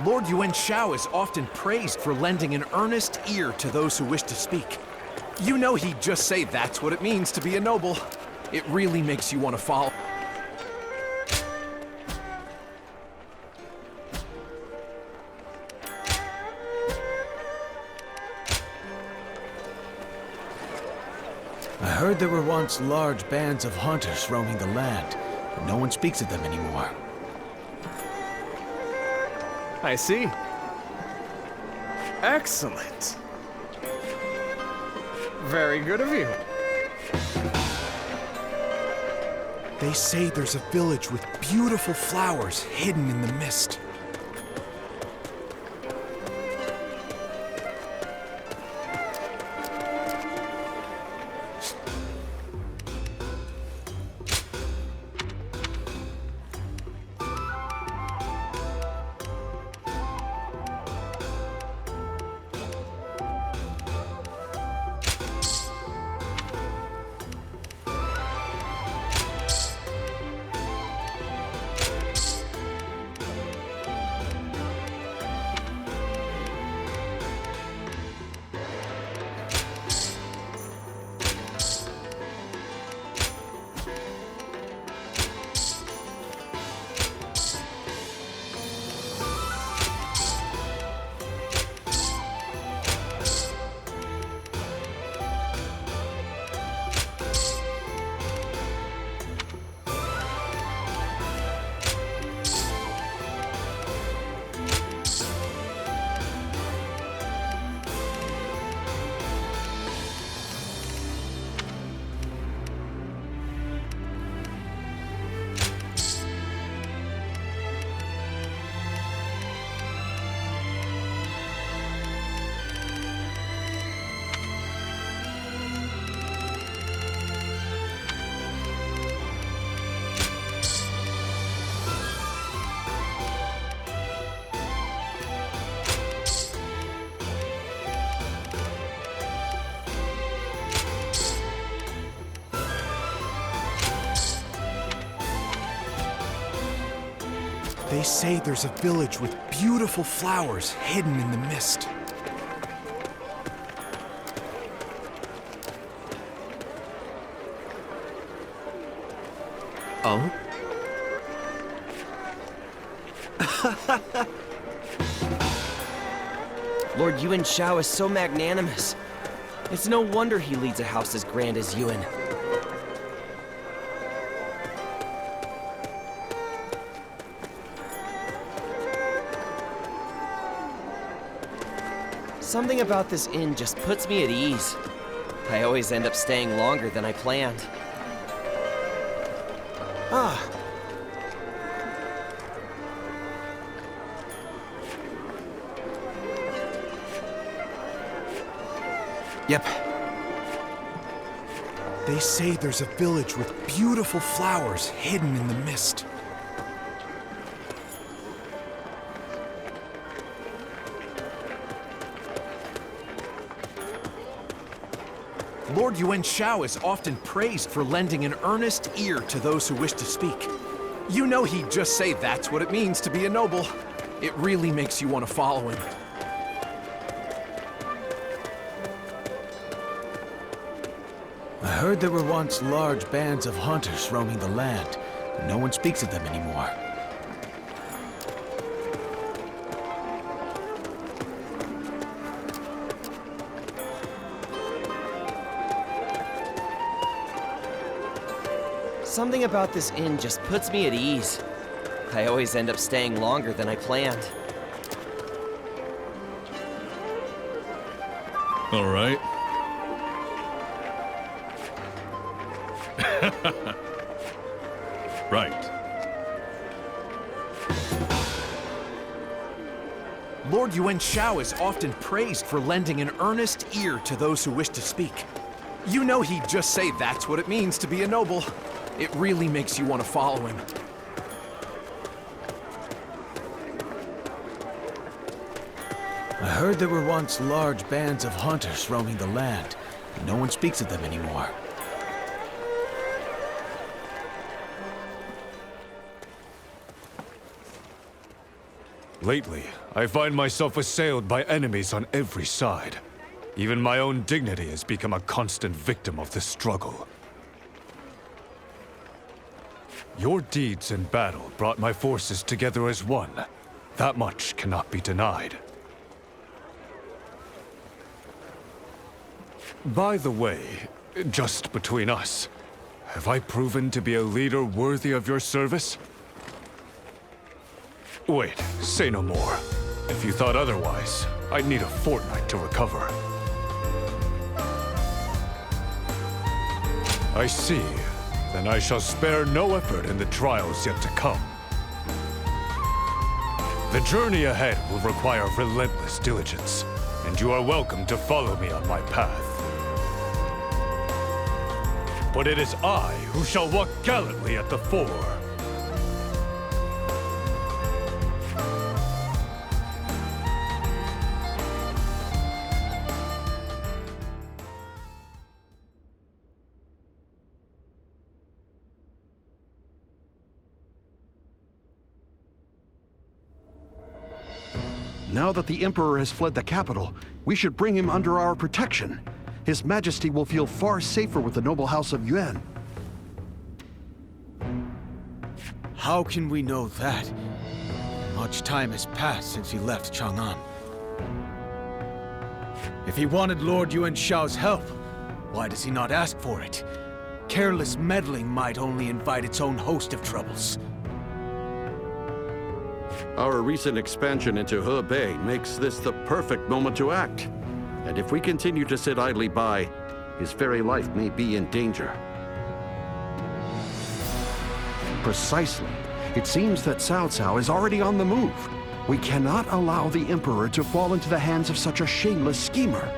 Lord Yuan Shao is often praised for lending an earnest ear to those who wish to speak. You know he'd just say that's what it means to be a noble. It really makes you want to follow. I heard there were once large bands of hunters roaming the land, but no one speaks of them anymore. I see. Excellent. Very good of you. They say there's a village with beautiful flowers hidden in the mist. They say there's a village with beautiful flowers hidden in the mist. Oh? Lord Yuan Shao is so magnanimous. It's no wonder he leads a house as grand as Yuan. Something about this inn just puts me at ease. I always end up staying longer than I planned. Ah. Yep. They say there's a village with beautiful flowers hidden in the mist. Lord Yuan Shao is often praised for lending an earnest ear to those who wish to speak. You know he'd just say that's what it means to be a noble. It really makes you want to follow him. I heard there were once large bands of hunters roaming the land, but no one speaks of them anymore. Something about this inn just puts me at ease. I always end up staying longer than I planned. All right. Right. Lord Yuan Shao is often praised for lending an earnest ear to those who wish to speak. You know he'd just say that's what it means to be a noble. It really makes you want to follow him. I heard there were once large bands of hunters roaming the land, but no one speaks of them anymore. Lately, I find myself assailed by enemies on every side. Even my own dignity has become a constant victim of this struggle. Your deeds in battle brought my forces together as one. That much cannot be denied. By the way, just between us, have I proven to be a leader worthy of your service? Wait, say no more. If you thought otherwise, I'd need a fortnight to recover. I see. Then I shall spare no effort in the trials yet to come. The journey ahead will require relentless diligence, and you are welcome to follow me on my path. But it is I who shall walk gallantly at the fore. Now that the Emperor has fled the capital, we should bring him under our protection. His Majesty will feel far safer with the noble house of Yuan. How can we know that? Much time has passed since he left Chang'an. If he wanted Lord Yuan Shao's help, why does he not ask for it? Careless meddling might only invite its own host of troubles. Our recent expansion into Hebei makes this the perfect moment to act. And if we continue to sit idly by, his very life may be in danger. Precisely. It seems that Cao Cao is already on the move. We cannot allow the Emperor to fall into the hands of such a shameless schemer.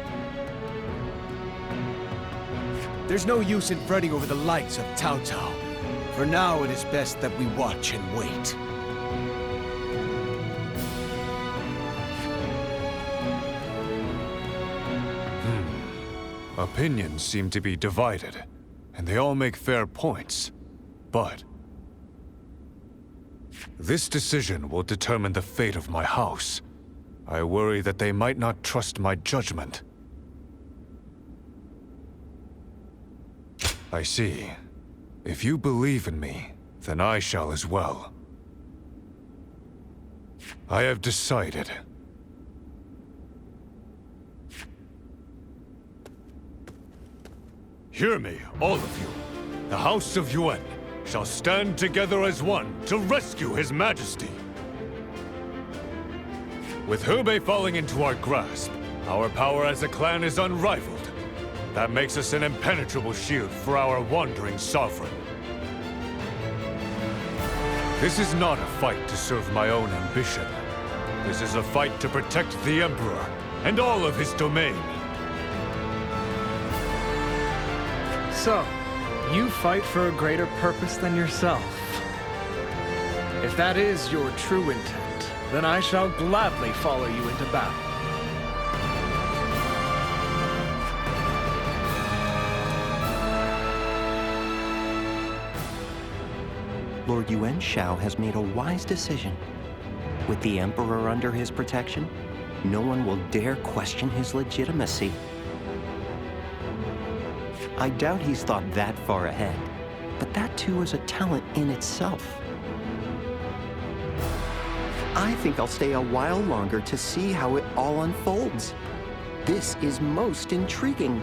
There's no use in fretting over the likes of Cao Cao. For now, it is best that we watch and wait. Opinions seem to be divided, and they all make fair points. But this decision will determine the fate of my house. I worry that they might not trust my judgment. I see. If you believe in me, then I shall as well. I have decided. Hear me, all of you. The House of Yuan shall stand together as one to rescue His Majesty. With Hebei falling into our grasp, our power as a clan is unrivaled. That makes us an impenetrable shield for our wandering sovereign. This is not a fight to serve my own ambition. This is a fight to protect the Emperor and all of his domain. So, you fight for a greater purpose than yourself. If that is your true intent, then I shall gladly follow you into battle. Lord Yuan Shao has made a wise decision. With the Emperor under his protection, no one will dare question his legitimacy. I doubt he's thought that far ahead, but that too is a talent in itself. I think I'll stay a while longer to see how it all unfolds. This is most intriguing.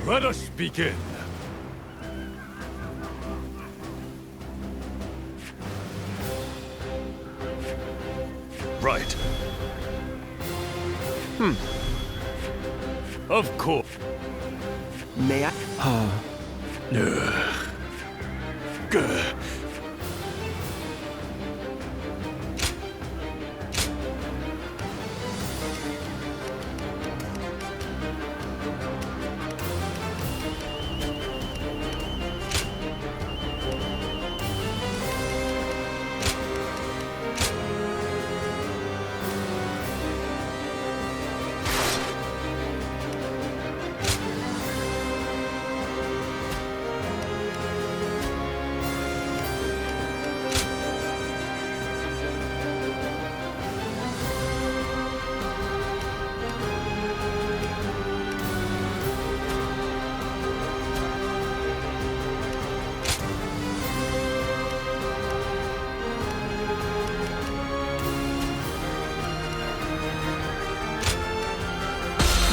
Let us begin. Right. Of course. May I?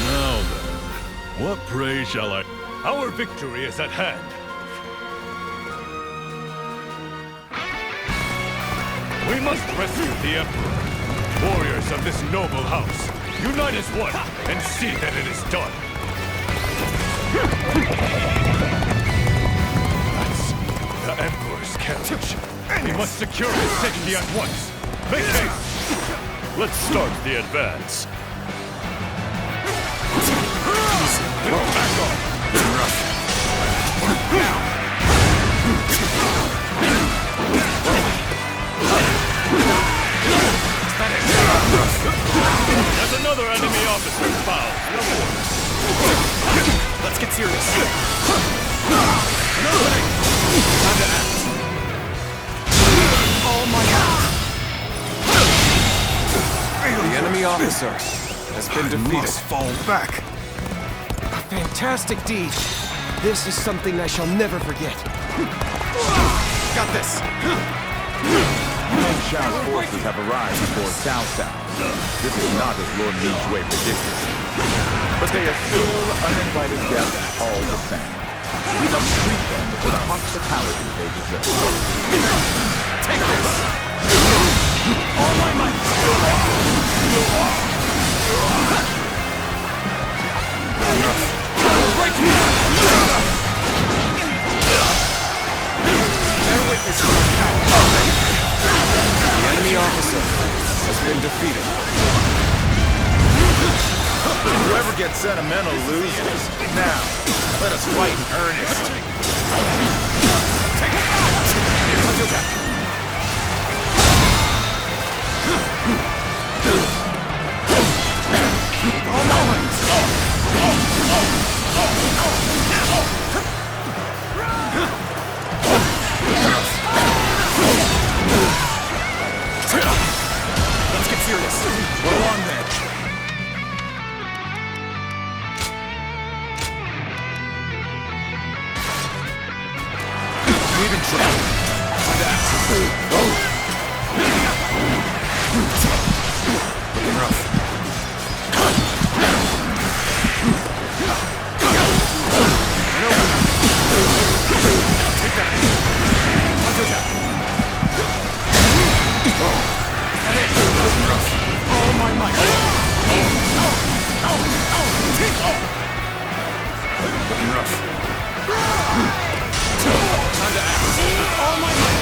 Now then, what praise shall I... Our victory is at hand. We must rescue the Emperor. Warriors of this noble house, unite as one and see that it is done. That's the Emperor's carriage. We must secure his safety at once. Make haste. Let's start the advance. Back off. There's another enemy officer found. Let's get serious. Time to act. The enemy officer has been defeated. Must fall back. A fantastic deed. This is something I shall never forget. Got this. Yuan Shao's forces have arrived before Cao Cao. This is not as Lord Li's Wei predicted. But they are still uninvited guests all the same. We must treat them with the hospitality they deserve. Take this. All my might! The enemy officer has been defeated. Whoever gets sentimental loses. Now, let us fight in earnest. Let's get serious. Go on then. Leaving trouble. Looking rough. Take that. All my might. Looking rough. Time to act. All my might.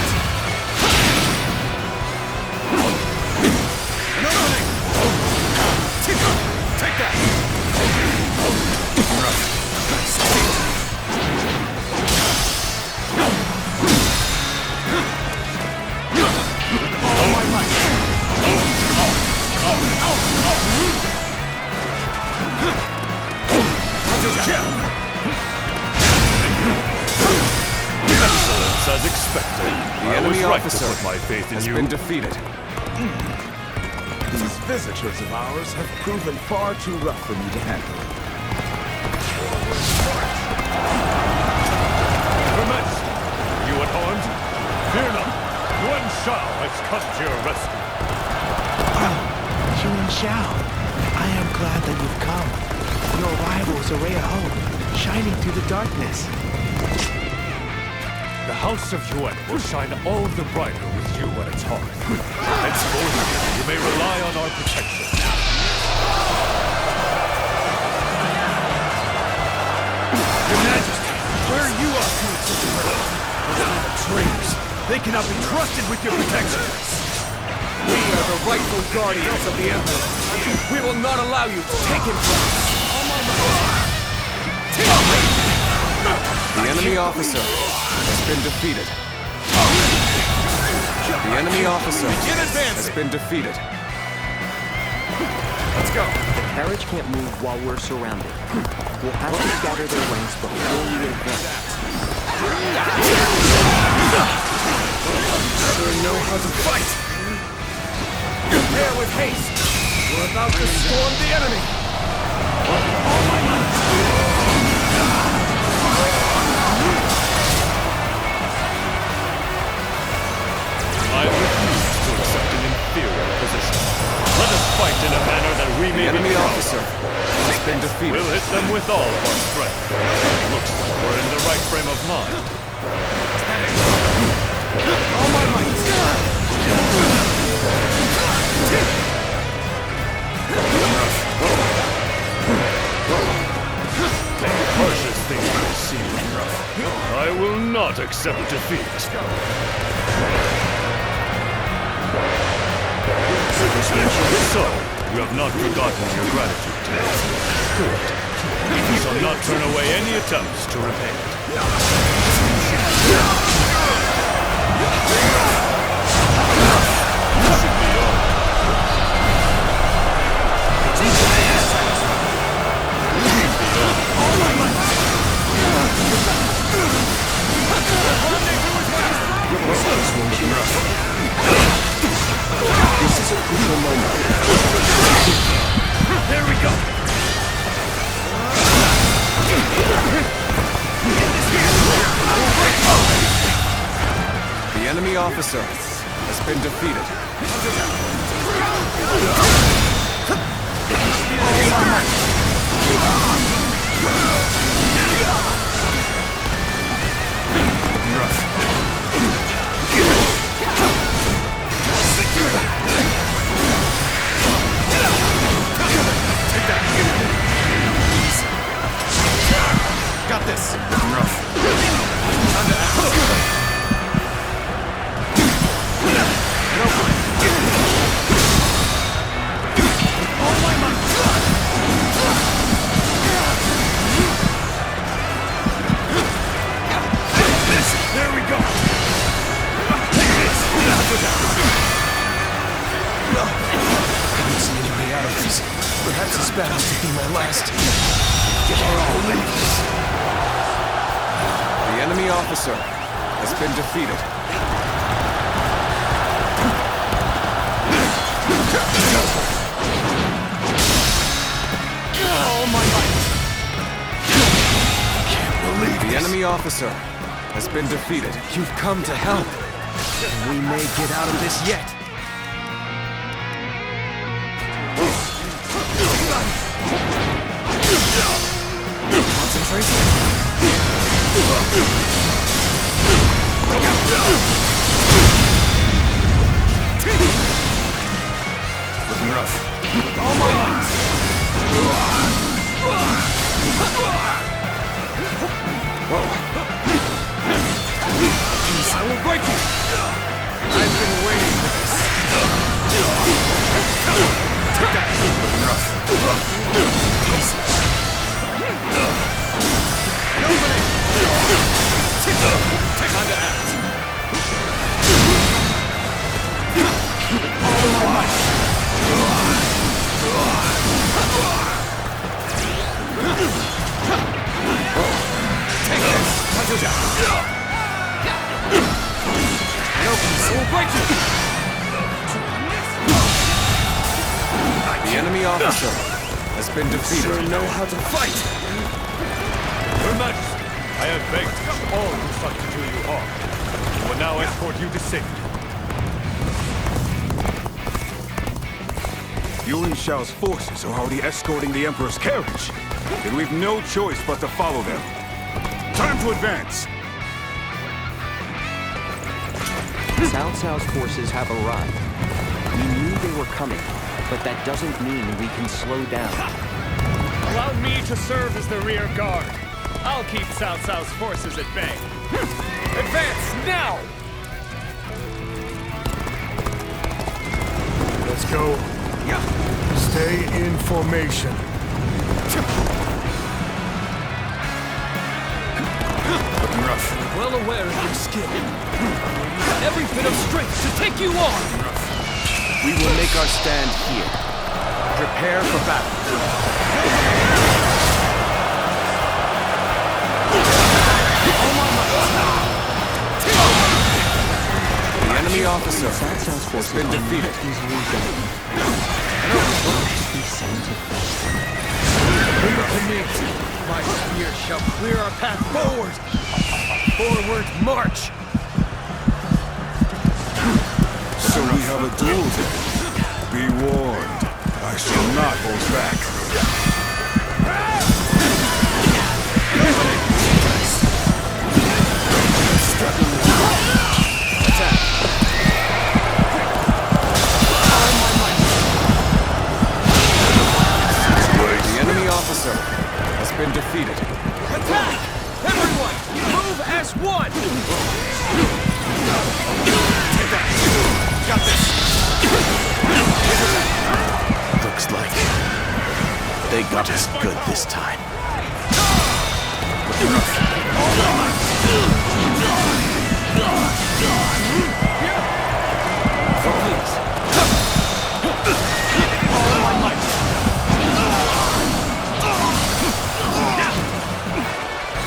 An opening. Take that. Looking rough. All my might. Excellence as expected. The I was enemy right to officer put my faith in has you. been defeated. These visitors of ours have proven far too rough for me to handle. Your Majesty, are you unarmed? Fear not. Yuan Shao has come to your rescue. Xian Xiao, I am glad that you've come. Your arrival is a ray of hope, shining through the darkness. The House of Yuan will shine all the brighter with you at its hearth. Henceforth, you may rely on our protection. They cannot be trusted with your protection! We are the rightful guardians of the Emperor. We will not allow you to take him from us. The enemy officer has been defeated. The enemy officer has been defeated. Let's go. The carriage can't move while we're surrounded. We'll have to scatter their ranks before we advance. Sure know how to fight. Prepare with haste. We're about to storm the enemy. I refuse to accept an inferior position. Let us fight in a manner that we may The enemy be proud officer of. has been defeated. We'll hit them with all of our strength. Looks like we're in the right frame of mind. All my might. The harshest thing I've seen. I will not accept defeat. So, you have not forgotten your gratitude to us. Good. We shall not turn away any attempts to repay it. This is a crucial moment. There we go! The enemy officer has been defeated. Got this. Rough. Time to act. All my might. There we go. Take this. I don't see any way out of this. Perhaps this battle will be my last. Give our all in this. The enemy officer has been defeated. All my might. Can't believe The this. enemy officer has been defeated. You've come to help. And we may get out of this yet. Concentrate. Looking rough. All my might. I will break you. I've been waiting for this. Take that. Looking rough. Easy. Time to act. All my might. Take this. No peace. I will break you. The enemy officer has been defeated. Sure know how to fight. Your Majesty, I have begged all who sought to do you harm. We will now escort you to safety. Yuan Shao's forces are already escorting the Emperor's carriage. And we've no choice but to follow them. Time to advance! Cao Cao's forces have arrived. We knew they were coming, but that doesn't mean we can slow down. Allow me to serve as the rear guard. I'll keep Cao Cao's forces at bay. Advance now! show. Stay in formation. Looking rough. Well aware of your skill. Every bit of strength to take you on! We will make our stand here. Prepare for battle. The enemy officer has been defeated. Leave it to me. My spear shall clear our path forward. Forward march! So we have a duel then. Be warned, I shall not hold back. Attack. The enemy officer has been defeated. Attack! Everyone! Move as one! Got this. Looks like they got us good this time.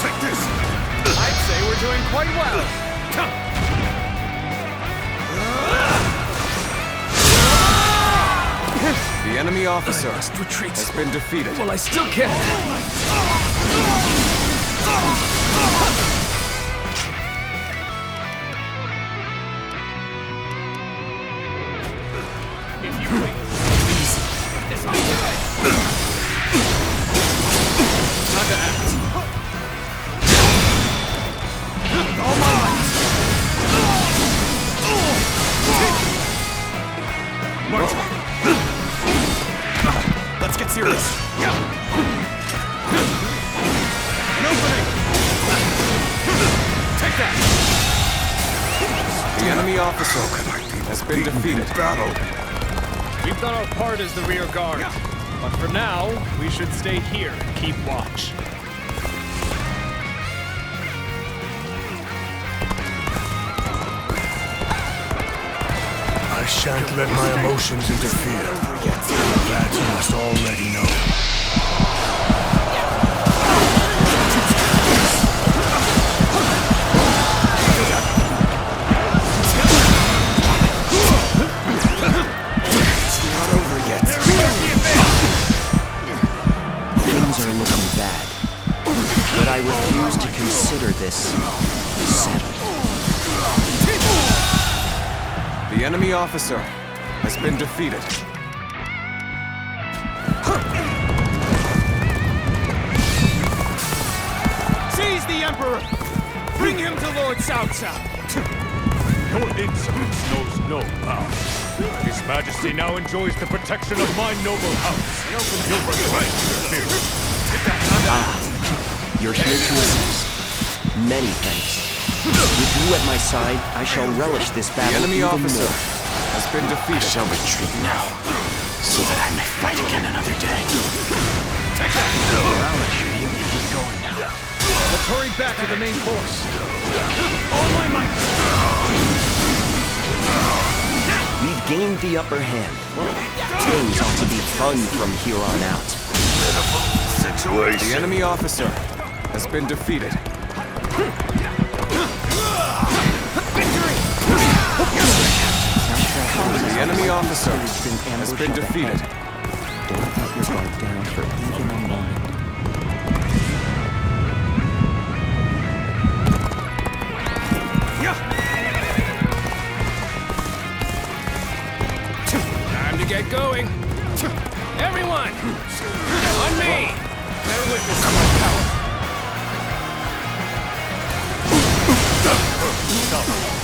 Take this. I'd say we're doing quite well. The enemy officer has been defeated. Well, I still can. Let's get serious. An opening. Take that. The enemy officer has been defeated. We've done our part as the rear guard. But for now, we should stay here and keep watch. I shan't let my emotions interfere. That you must already know. It's not over yet. Things are looking bad. But I refuse to consider this settled. The enemy officer has been defeated. Seize the Emperor! Bring him to Lord Cao Cao! Your insolence knows no bounds. His Majesty now enjoys the protection of my noble house. Gilbert right interfered. You're here to assist. Many thanks. With you at my side, I shall relish this battle. The enemy even officer more. has been defeated. I shall retreat now, so that I may fight again another day. Let's hurry back to the main course. All my might! We've gained the upper hand. Things ought to be fun from here on out. The enemy officer has been defeated. The enemy officer has been defeated. Don't let your guard down for even a moment. Time to get going! Everyone! On me! Bear witness to my power!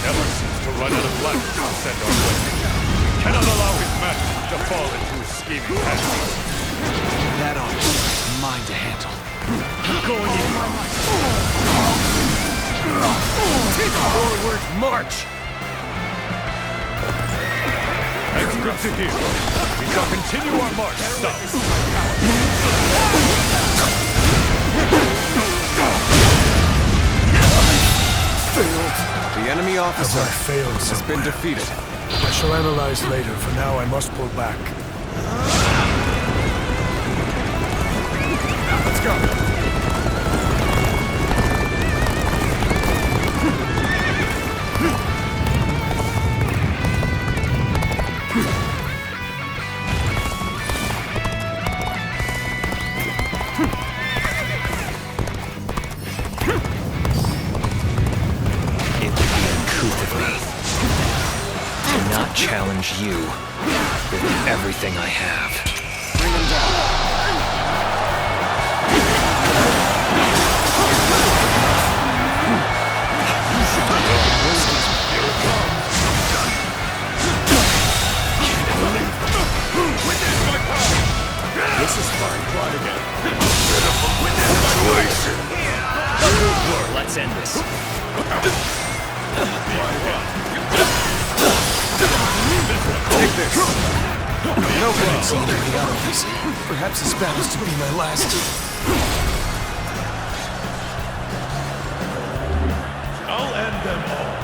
Never seems to run out of life to send our way. We cannot allow His Majesty to fall into his scheming hands. That ought to be mine to handle. Going in. Forward march! As Good to hear. We shall continue our march south. The enemy officer has been defeated. I shall analyze later. For now, I must pull back. Let's go. It would be uncouth of me to not challenge you with everything I have. Bring him down. This is fine. Try again. Let's end this. Take this. No thanks, either realities. Perhaps this battle's to be my last. I'll end them all.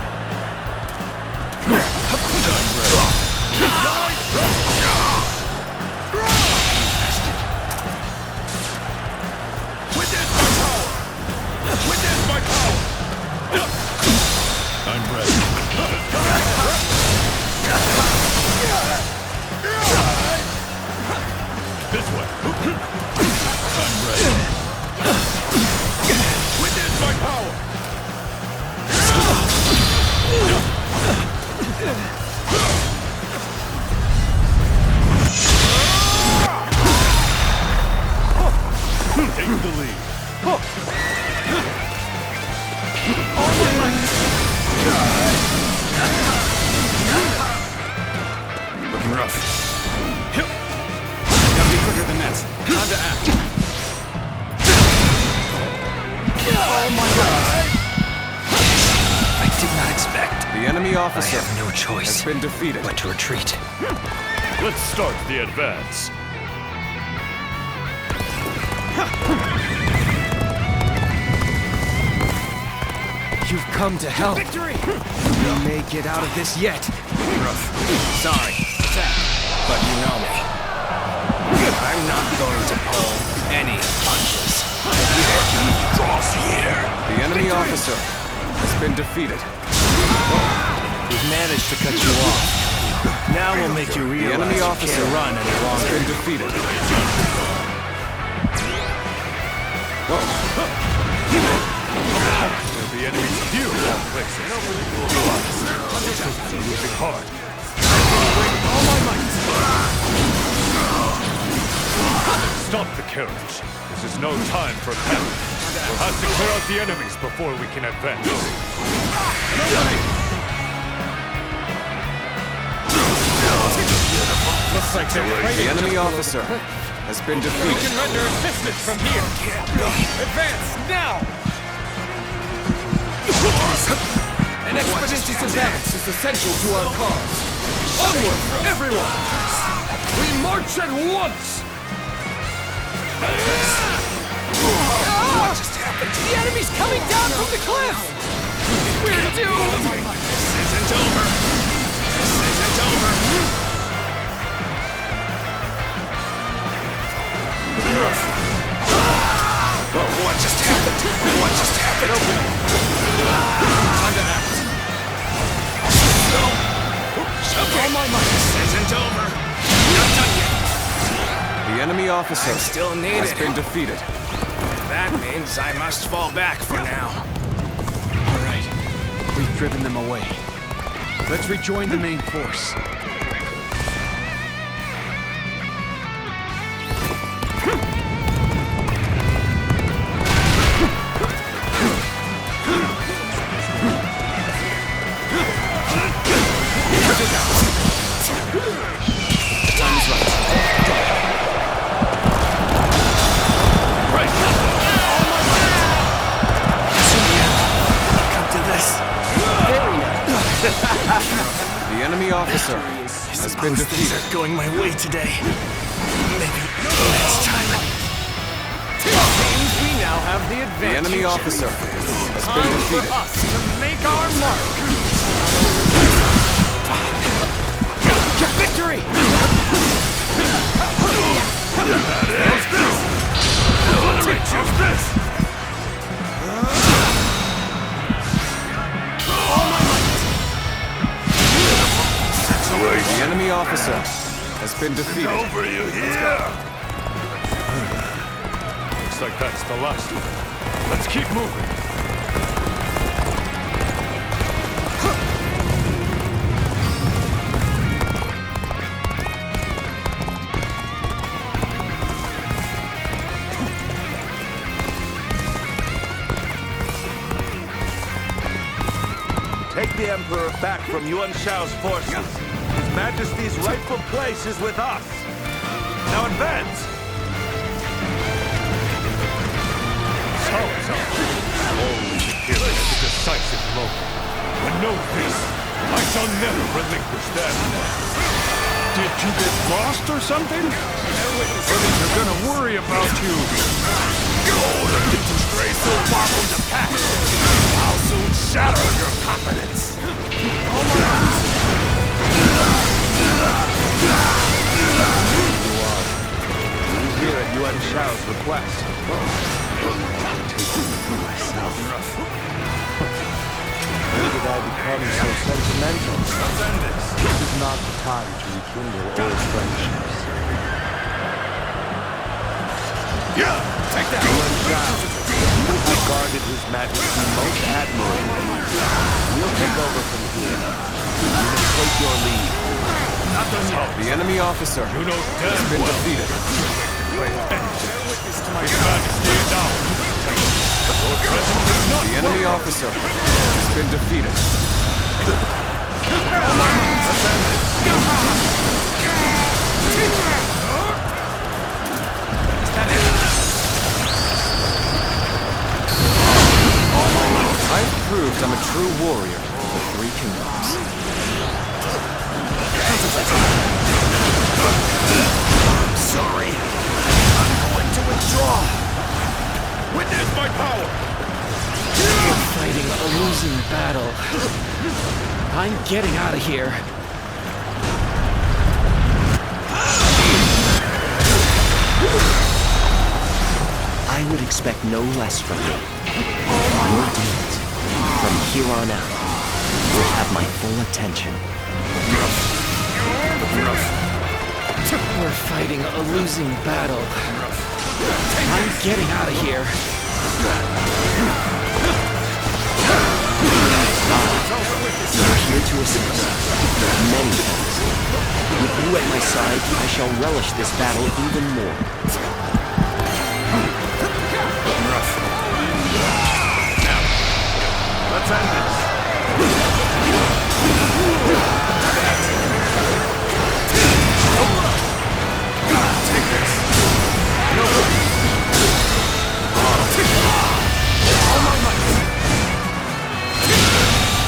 Witness my power! I'm ready. This way. I'm ready. Witness my power! Take the lead. Looking rough. Gotta be quicker than that. Time to act. Oh my God! I did not expect. The enemy officer I have no choice has been defeated. but to retreat. Let's start the advance. You've come to help. Victory! We may get out of this yet. Sorry, but you know me. I'm not going to pull any punches. Draws here! The enemy officer has been defeated. We've managed to cut you off. Now we'll make you The realize enemy you officer can't run any has longer. been defeated. The enemy's few in all places. They're moving hard. All my might! Stop the carriage. This is no time for panic. We'll have to clear out the enemies before we can advance. Looks like they're The fighting. enemy officer has been We defeated. can render assistance from here. Advance, now! An expeditious advance is essential to our cause. Onward, everyone! We march at once! What just happened? The enemy's coming down from the cliff! We're doomed! This isn't over! This isn't over! What just happened? What just happened? Time to act. Okay. All my might. This isn't over. Not done yet. The enemy officer Still has needed. been defeated. That means I must fall back for now. All right. We've driven them away. Let's rejoin the main force. The enemy officer has been defeated. Things are going my way today. Maybe next time. Seems we now have the The advantage. enemy officer has been Time for defeated. us to make our mark. Victory! The enemy officer has been defeated. Over you here! Looks like that's the last of it. Let's keep moving. Take the Emperor back from Yuan Shao's forces. His Majesty's rightful place is with us. Now advance! Always appearing at the decisive moment. But know this, I shall never relinquish that. Did you get lost or something? Brothers are gonna worry about you. Did you stray so far from the pack? I'll soon shatter your confidence. I'm here at Yuan Shao's request. When did I become so sentimental? This is not the time to rekindle old friendships. Take that. Yuan Shao, you have guarded His Majesty most admirably. We'll take over from here. You may take your lead. Not done yet. The enemy officer You know has damn been well defeated. His Majesty is ours. Your presence is not The enemy officer has been defeated. I've proved I'm a true warrior of the Three Kingdoms. Sorry. I'm going to withdraw. Witness my power! You're fighting a losing battle. I'm getting out of here. I would expect no less from you. Your deeds, from here on out, will have my full attention. We're fighting a losing battle. I'm getting out of here. You're here to assist. Many things. With you at my side, I shall relish this battle even more. Let's end this.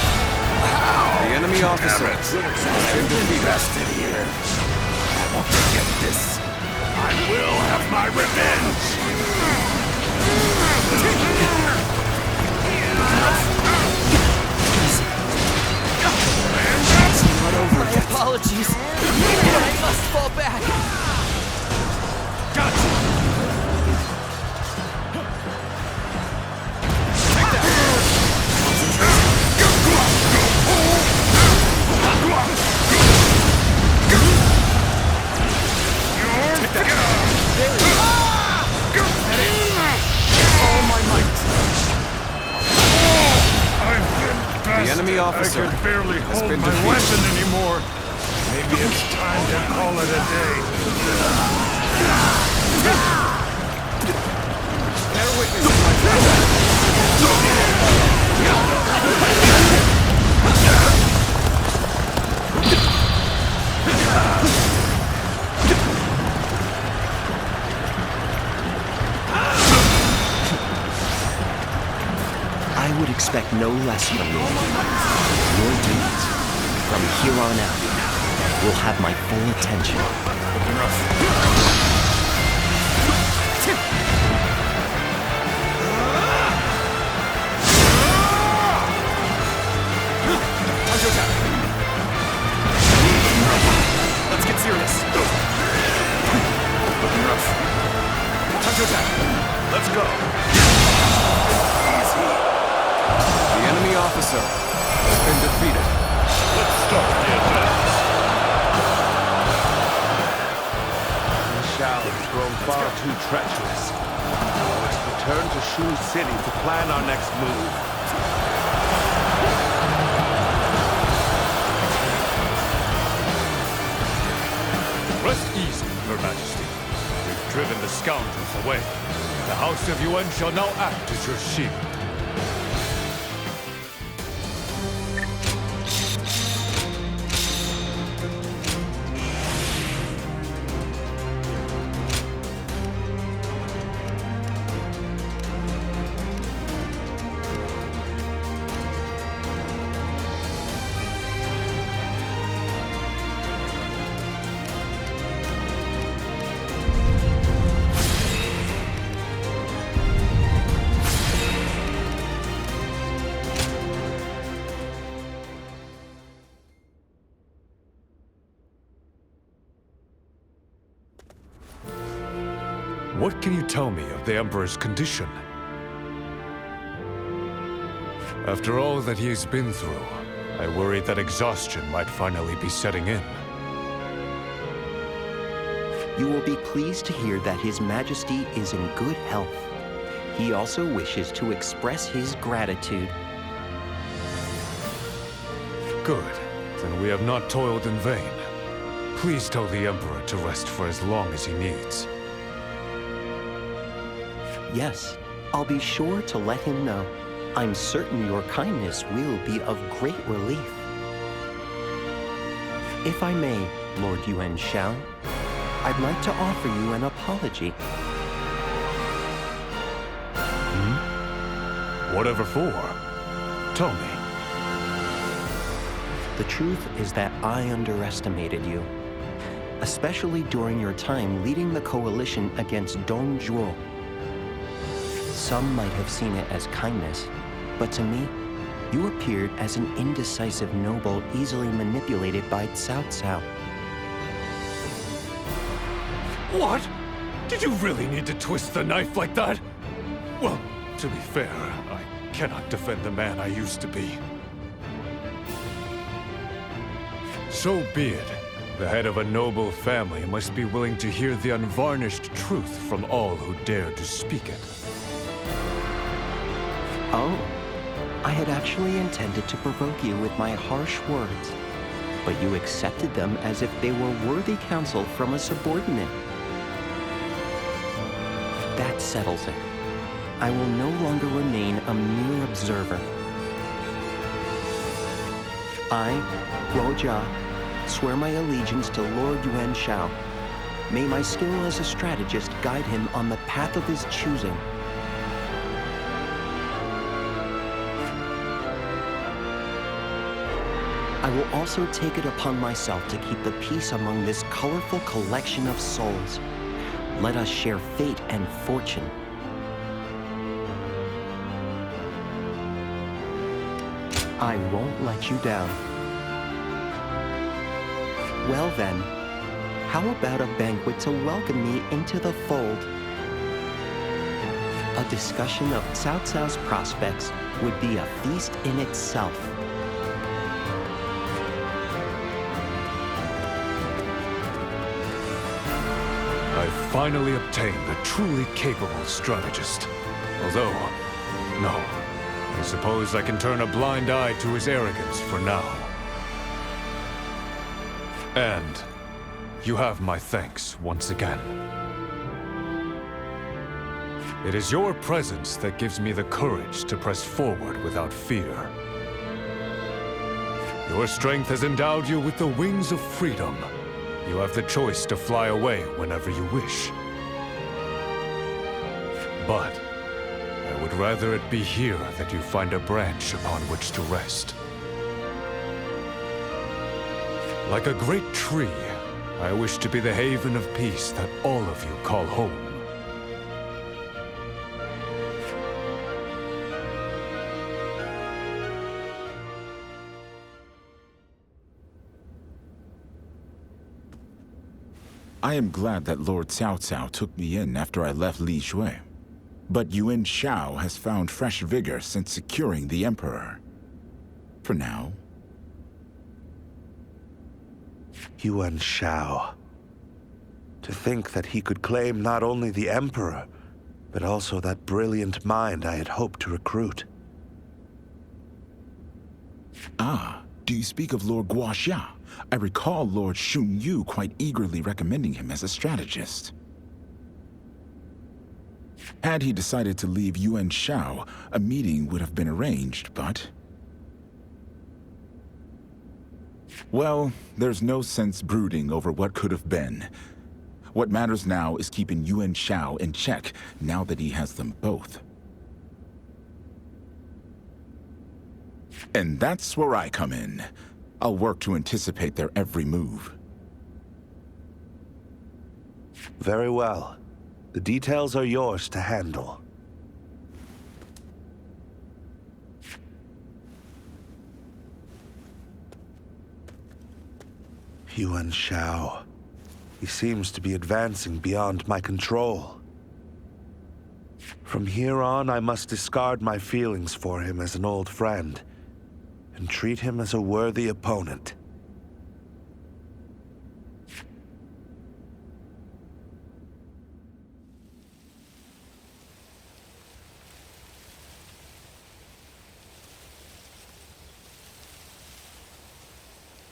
The enemy officer has been defeated. Rested here. I won't forget this. I will have my revenge. Not over yet. Apologies. I must fall back. The enemy officer I can barely has hold been my defeated. weapon anymore. Maybe it's time to call it a day. Bear witness, my friend. I would expect no less from you. Your deeds, from here on out, will have my full attention. Let's get serious. Looking rough. Time to attack. Let's go. Easy. The enemy officer has been defeated. Let's start the advance. Xiao has grown far too treacherous. Let's return to Shu City to plan our next move. Rest easy, Her Majesty. We've driven the scoundrels away. The House of Yuan shall now act as your shield. What can you tell me of the Emperor's condition? After all that he has been through, I worry that exhaustion might finally be setting in. You will be pleased to hear that His Majesty is in good health. He also wishes to express his gratitude. Good. Then we have not toiled in vain. Please tell the Emperor to rest for as long as he needs. Yes, I'll be sure to let him know. I'm certain your kindness will be of great relief. If I may, Lord Yuan Shao, I'd like to offer you an apology. Whatever for? Tell me. The truth is that I underestimated you, especially during your time leading the coalition against Dong Zhuo. Some might have seen it as kindness, but to me, you appeared as an indecisive noble easily manipulated by Cao Cao. What? Did you really need to twist the knife like that? Well, to be fair, I cannot defend the man I used to be. So be it. The head of a noble family must be willing to hear the unvarnished truth from all who dare to speak it. Oh, I had actually intended to provoke you with my harsh words, but you accepted them as if they were worthy counsel from a subordinate. That settles it. I will no longer remain a mere observer. I, Guo Jia, swear my allegiance to Lord Yuan Shao. May my skill as a strategist guide him on the path of his choosing. I will also take it upon myself to keep the peace among this colorful collection of souls. Let us share fate and fortune. I won't let you down. Well then, how about a banquet to welcome me into the fold? A discussion of Cao Cao's prospects would be a feast in itself. I've finally obtained a truly capable strategist. Although, no. I suppose I can turn a blind eye to his arrogance for now. And you have my thanks once again. It is your presence that gives me the courage to press forward without fear. Your strength has endowed you with the wings of freedom. You have the choice to fly away whenever you wish. But I would rather it be here that you find a branch upon which to rest. Like a great tree, I wish to be the haven of peace that all of you call home. I am glad that Lord Cao Cao took me in after I left Li Shui. But Yuan Shao has found fresh vigor since securing the Emperor. For now. Yuan Shao. To think that he could claim not only the Emperor, but also that brilliant mind I had hoped to recruit. Ah, do you speak of Lord Guoxia? I recall Lord Xun Yu quite eagerly recommending him as a strategist. Had he decided to leave Yuan Shao, a meeting would have been arranged, but... Well, there's no sense brooding over what could have been. What matters now is keeping Yuan Shao in check, now that he has them both. And that's where I come in. I'll work to anticipate their every move. Very well. The details are yours to handle. Yuan Shao. He seems to be advancing beyond my control. From here on, I must discard my feelings for him as an old friend, and treat him as a worthy opponent.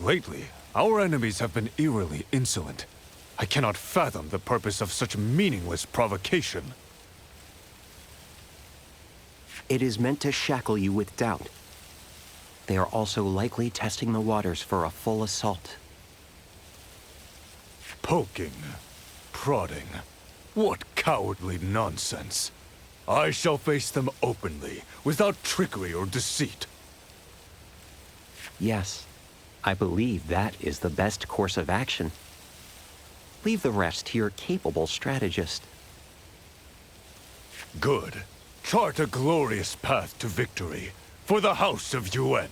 Lately, our enemies have been eerily insolent. I cannot fathom the purpose of such meaningless provocation. It is meant to shackle you with doubt. They are also likely testing the waters for a full assault. Poking, prodding. What cowardly nonsense. I shall face them openly, without trickery or deceit. Yes, I believe that is the best course of action. Leave the rest to your capable strategist. Good. Chart a glorious path to victory for the House of Yuan.